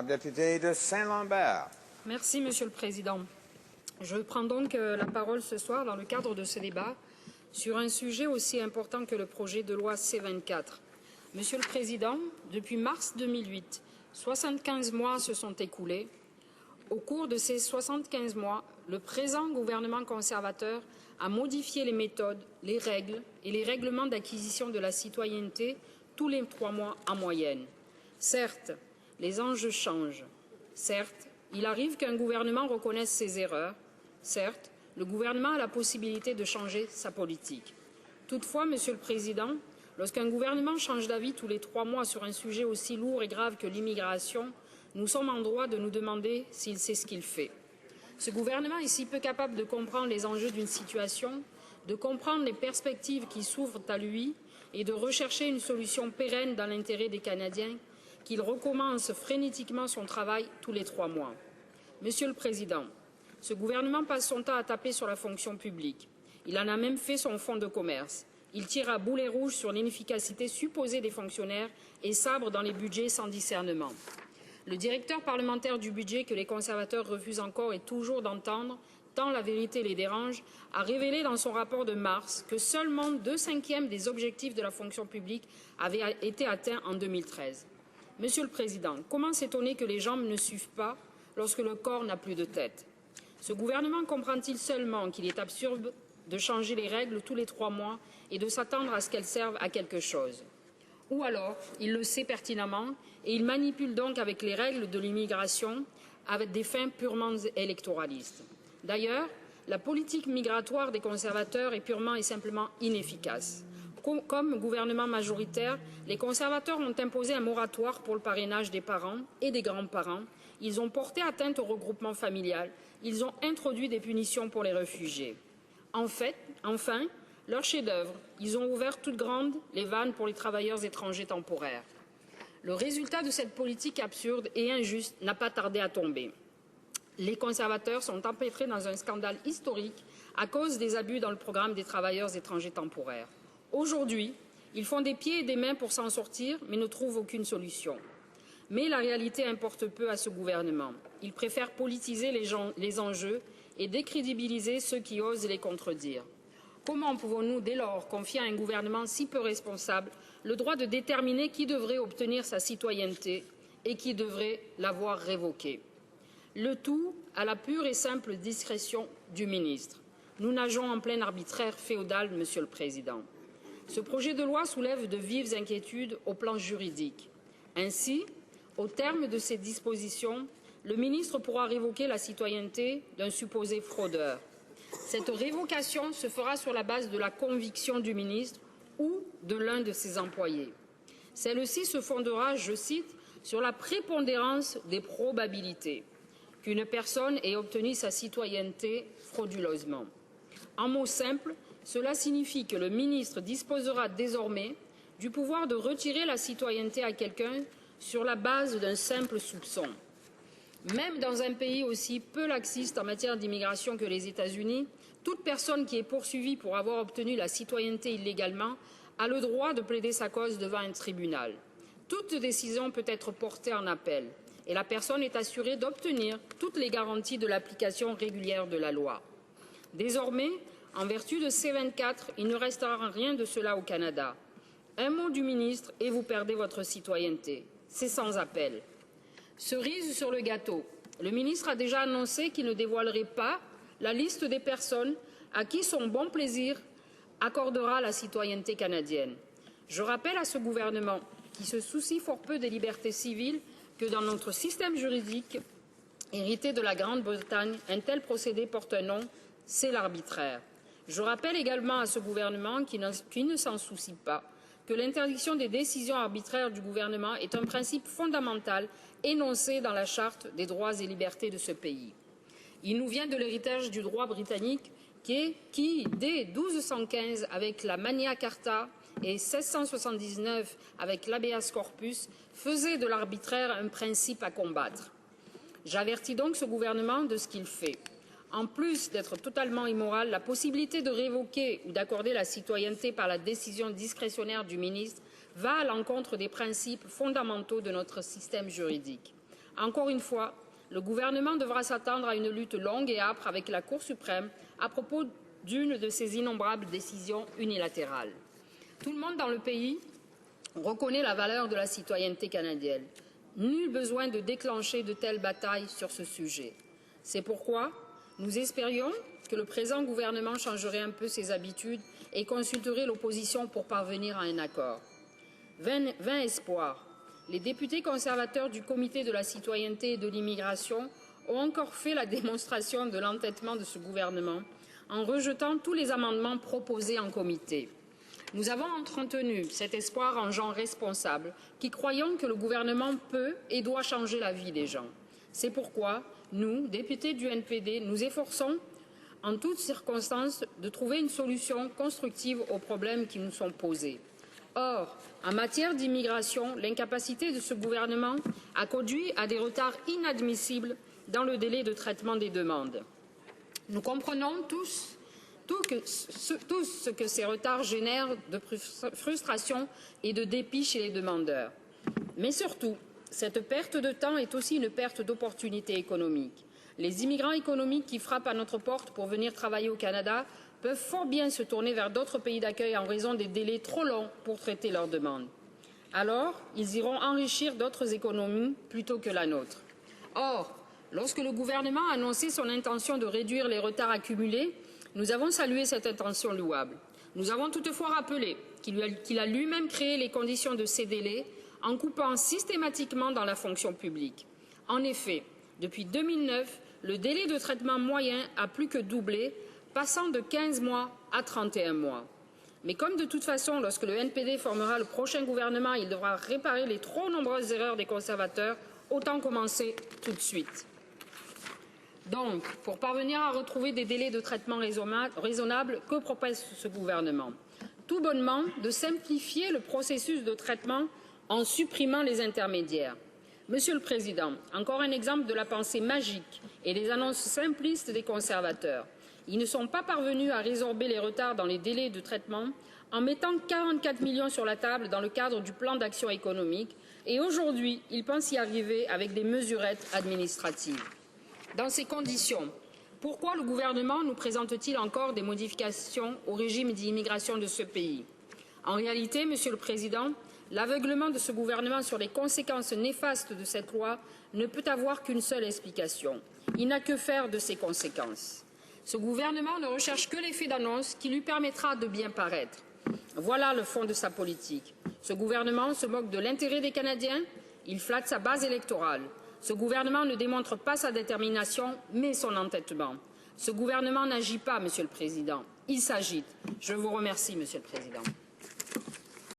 Madame la députée de Saint-Lambert. Merci, Monsieur le Président. Je prends donc la parole ce soir dans le cadre de ce débat sur un sujet aussi important que le projet de loi C-24. Monsieur le Président, depuis mars 2008, 75 mois se sont écoulés. Au cours de ces 75 mois, le présent gouvernement conservateur a modifié les méthodes, les règles et les règlements d'acquisition de la citoyenneté tous les 3 mois en moyenne. Certes, les enjeux changent. Certes, il arrive qu'un gouvernement reconnaisse ses erreurs. Certes, le gouvernement a la possibilité de changer sa politique. Toutefois, Monsieur le Président, lorsqu'un gouvernement change d'avis tous les 3 mois sur un sujet aussi lourd et grave que l'immigration, nous sommes en droit de nous demander s'il sait ce qu'il fait. Ce gouvernement est si peu capable de comprendre les enjeux d'une situation, de comprendre les perspectives qui s'ouvrent à lui et de rechercher une solution pérenne dans l'intérêt des Canadiens qu'il recommence frénétiquement son travail tous les 3 mois. Monsieur le Président, ce gouvernement passe son temps à taper sur la fonction publique. Il en a même fait son fonds de commerce. Il tire à boulet rouge sur l'inefficacité supposée des fonctionnaires et sabre dans les budgets sans discernement. Le directeur parlementaire du budget, que les conservateurs refusent encore et toujours d'entendre, tant la vérité les dérange, a révélé dans son rapport de mars que seulement 2/5 des objectifs de la fonction publique avaient été atteints en 2013. Monsieur le Président, comment s'étonner que les jambes ne suivent pas lorsque le corps n'a plus de tête? Ce gouvernement comprend-il seulement qu'il est absurde de changer les règles tous les 3 mois et de s'attendre à ce qu'elles servent à quelque chose? Ou alors, il le sait pertinemment et il manipule donc avec les règles de l'immigration avec des fins purement électoralistes. D'ailleurs, la politique migratoire des conservateurs est purement et simplement inefficace. Comme gouvernement majoritaire, les conservateurs ont imposé un moratoire pour le parrainage des parents et des grands-parents. Ils ont porté atteinte au regroupement familial. Ils ont introduit des punitions pour les réfugiés. Enfin, leur chef-d'œuvre, ils ont ouvert toutes grandes les vannes pour les travailleurs étrangers temporaires. Le résultat de cette politique absurde et injuste n'a pas tardé à tomber. Les conservateurs sont empêtrés dans un scandale historique à cause des abus dans le programme des travailleurs étrangers temporaires. Aujourd'hui, ils font des pieds et des mains pour s'en sortir, mais ne trouvent aucune solution. Mais la réalité importe peu à ce gouvernement. Il préfère politiser les enjeux et décrédibiliser ceux qui osent les contredire. Comment pouvons-nous dès lors confier à un gouvernement si peu responsable le droit de déterminer qui devrait obtenir sa citoyenneté et qui devrait l'avoir révoquée? Le tout à la pure et simple discrétion du ministre. Nous nageons en plein arbitraire féodal, Monsieur le Président. Ce projet de loi soulève de vives inquiétudes au plan juridique. Ainsi, au terme de ces dispositions, le ministre pourra révoquer la citoyenneté d'un supposé fraudeur. Cette révocation se fera sur la base de la conviction du ministre ou de l'un de ses employés. Celle-ci se fondera, je cite, sur la prépondérance des probabilités qu'une personne ait obtenu sa citoyenneté frauduleusement. En mots simples, cela signifie que le ministre disposera désormais du pouvoir de retirer la citoyenneté à quelqu'un sur la base d'un simple soupçon. Même dans un pays aussi peu laxiste en matière d'immigration que les États-Unis, toute personne qui est poursuivie pour avoir obtenu la citoyenneté illégalement a le droit de plaider sa cause devant un tribunal. Toute décision peut être portée en appel et la personne est assurée d'obtenir toutes les garanties de l'application régulière de la loi. Désormais, en vertu de C-24, il ne restera rien de cela au Canada. Un mot du ministre et vous perdez votre citoyenneté. C'est sans appel. Cerise sur le gâteau, le ministre a déjà annoncé qu'il ne dévoilerait pas la liste des personnes à qui son bon plaisir accordera la citoyenneté canadienne. Je rappelle à ce gouvernement, qui se soucie fort peu des libertés civiles, que dans notre système juridique hérité de la Grande-Bretagne, un tel procédé porte un nom, c'est l'arbitraire. Je rappelle également à ce gouvernement, qui ne s'en soucie pas, que l'interdiction des décisions arbitraires du gouvernement est un principe fondamental énoncé dans la Charte des droits et libertés de ce pays. Il nous vient de l'héritage du droit britannique qui, dès 1215, avec la Magna Carta et 1679, avec l'habeas corpus, faisait de l'arbitraire un principe à combattre. J'avertis donc ce gouvernement de ce qu'il fait. En plus d'être totalement immoral, la possibilité de révoquer ou d'accorder la citoyenneté par la décision discrétionnaire du ministre va à l'encontre des principes fondamentaux de notre système juridique. encore une fois, le gouvernement devra s'attendre à une lutte longue et âpre avec la Cour suprême à propos d'une de ses innombrables décisions unilatérales. Tout le monde dans le pays reconnaît la valeur de la citoyenneté canadienne. Nul besoin de déclencher de telles batailles sur ce sujet. C'est pourquoi nous espérions que le présent gouvernement changerait un peu ses habitudes et consulterait l'opposition pour parvenir à un accord. Vain espoir. Les députés conservateurs du Comité de la citoyenneté et de l'immigration ont encore fait la démonstration de l'entêtement de ce gouvernement en rejetant tous les amendements proposés en comité. Nous avons entretenu cet espoir en gens responsables qui croyons que le gouvernement peut et doit changer la vie des gens. C'est pourquoi nous, députés du NPD, nous efforçons en toutes circonstances de trouver une solution constructive aux problèmes qui nous sont posés. Or, en matière d'immigration, l'incapacité de ce gouvernement a conduit à des retards inadmissibles dans le délai de traitement des demandes. Nous comprenons tous ce que ces retards génèrent de frustration et de dépit chez les demandeurs. Mais surtout, cette perte de temps est aussi une perte d'opportunités économiques. Les immigrants économiques qui frappent à notre porte pour venir travailler au Canada peuvent fort bien se tourner vers d'autres pays d'accueil en raison des délais trop longs pour traiter leurs demandes. Alors, ils iront enrichir d'autres économies plutôt que la nôtre. Or, lorsque le gouvernement a annoncé son intention de réduire les retards accumulés, nous avons salué cette intention louable. Nous avons toutefois rappelé qu'il a lui-même créé les conditions de ces délais en coupant systématiquement dans la fonction publique. En effet, depuis 2009, le délai de traitement moyen a plus que doublé, passant de 15 mois à 31 mois. Mais comme de toute façon, lorsque le NPD formera le prochain gouvernement, il devra réparer les trop nombreuses erreurs des conservateurs, autant commencer tout de suite. Donc, pour parvenir à retrouver des délais de traitement raisonnables, que propose ce gouvernement? Tout bonnement de simplifier le processus de traitement en supprimant les intermédiaires. Monsieur le Président, encore un exemple de la pensée magique et des annonces simplistes des conservateurs. Ils ne sont pas parvenus à résorber les retards dans les délais de traitement en mettant 44 millions sur la table dans le cadre du plan d'action économique et aujourd'hui, ils pensent y arriver avec des mesurettes administratives. Dans ces conditions, pourquoi le gouvernement nous présente-t-il encore des modifications au régime d'immigration de ce pays? En réalité, Monsieur le Président, l'aveuglement de ce gouvernement sur les conséquences néfastes de cette loi ne peut avoir qu'une seule explication. Il n'a que faire de ces conséquences. Ce gouvernement ne recherche que l'effet d'annonce qui lui permettra de bien paraître. Voilà le fond de sa politique. Ce gouvernement se moque de l'intérêt des Canadiens, il flatte sa base électorale. Ce gouvernement ne démontre pas sa détermination, mais son entêtement. Ce gouvernement n'agit pas, Monsieur le Président. Il s'agite. Je vous remercie, Monsieur le Président.